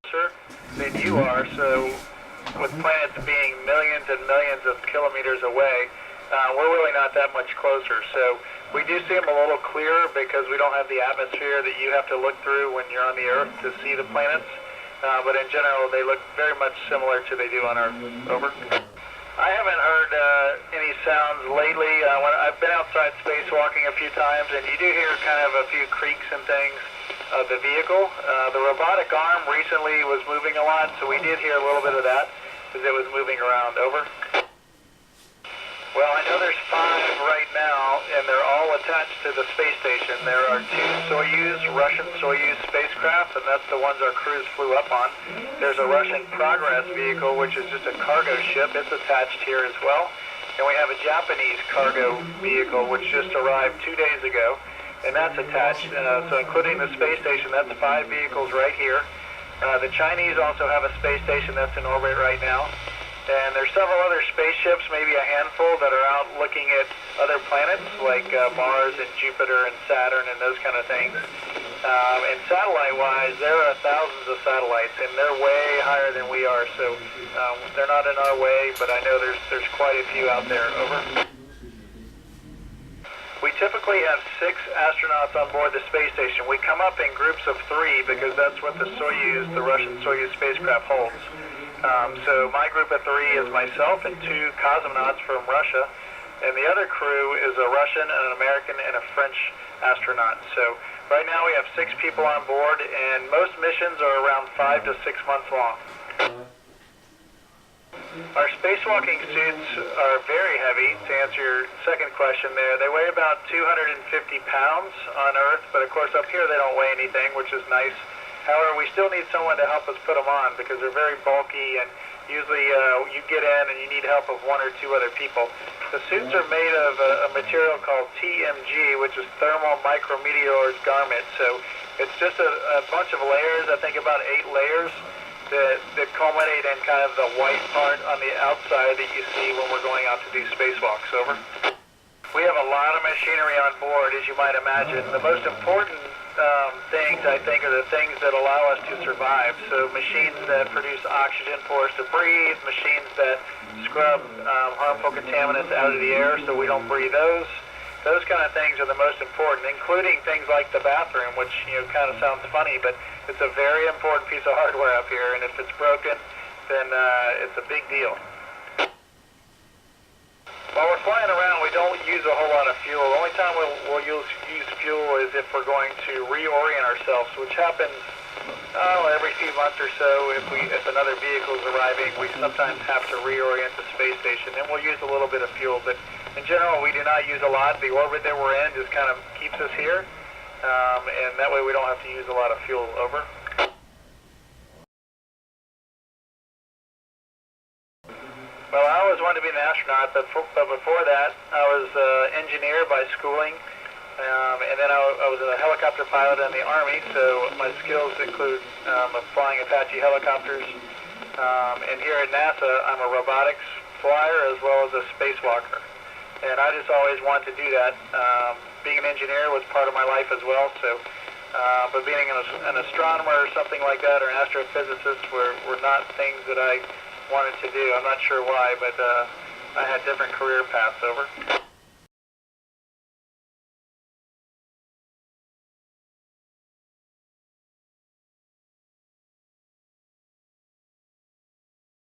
closer than you are, so with planets being millions and millions of kilometers away, we're really not that much closer. So we do see them a little clearer because we don't have the atmosphere that you have to look through when you're on the Earth to see the planets. But in general, they look very much similar to they do on Earth. Over. I haven't heard any sounds lately. I've been outside spacewalking a few times, and you do hear kind of a few creaks and things of the vehicle. The robotic arm recently was moving a lot, so we did hear a little bit of that as it was moving around. Over. Well, I know there's 5 right now, and they're all attached to the space station. There are 2 Soyuz, Russian Soyuz spacecraft, and that's the ones our crews flew up on. There's a Russian Progress vehicle, which is just a cargo ship. It's attached here as well. And we have a Japanese cargo vehicle, which just arrived 2 days ago, and that's attached. So including the space station, that's 5 vehicles right here. The Chinese also have a space station that's in orbit right now. And there's several other spaceships, maybe a handful, that are out looking at other planets like Mars and Jupiter and Saturn and those kind of things. And satellite-wise, there are thousands of satellites, and they're way higher than we are. So they're not in our way, but I know there's quite a few out there. Over. We typically have 6 astronauts on board the space station. We come up in groups of 3 because that's what the Soyuz, the Russian Soyuz spacecraft holds. So my group of 3 is myself and 2 cosmonauts from Russia, and the other crew is a Russian, an American, and a French astronaut. So right now we have 6 people on board, and most missions are around 5 to 6 months long. Our spacewalking suits are very heavy. To answer your second question there, they weigh about 250 pounds on Earth, but of course up here they don't weigh anything, which is nice. However, we still need someone to help us put them on because they're very bulky, and usually you get in and you need help of 1 or 2 other people. The suits are made of a material called TMG, which is thermal micrometeor garment. So it's just a bunch of layers, I think about 8 layers, that culminate in kind of the white part on the outside that you see when we're going out to do spacewalks. Over. We have a lot of machinery on board, as you might imagine. The most important things, I think, are the things that allow us to survive. So machines that produce oxygen for us to breathe, machines that scrub harmful contaminants out of the air so we don't breathe those. Those kind of things are the most important, including things like the bathroom, which kind of sounds funny, but it's a very important piece of hardware up here, and if it's broken, then it's a big deal. While we're flying around, we don't use a whole lot of fuel. The only time we'll use fuel is if we're going to reorient ourselves, which happens every few months or so. If another vehicle is arriving, we sometimes have to reorient the space station, and we'll use a little bit of fuel. But in general, we do not use a lot. The orbit that we're in just kind of keeps us here, and that way we don't have to use a lot of fuel. Over. Well, I always wanted to be an astronaut, but before that, I was an engineer by schooling, and then I was a helicopter pilot in the Army, so my skills include flying Apache helicopters, and here at NASA, I'm a robotics flyer as well as a spacewalker, and I just always wanted to do that. Being an engineer was part of my life as well, so but being an astronomer or something like that, or an astrophysicist, were not things that I wanted to do. I'm not sure why, but I had different career paths. Over.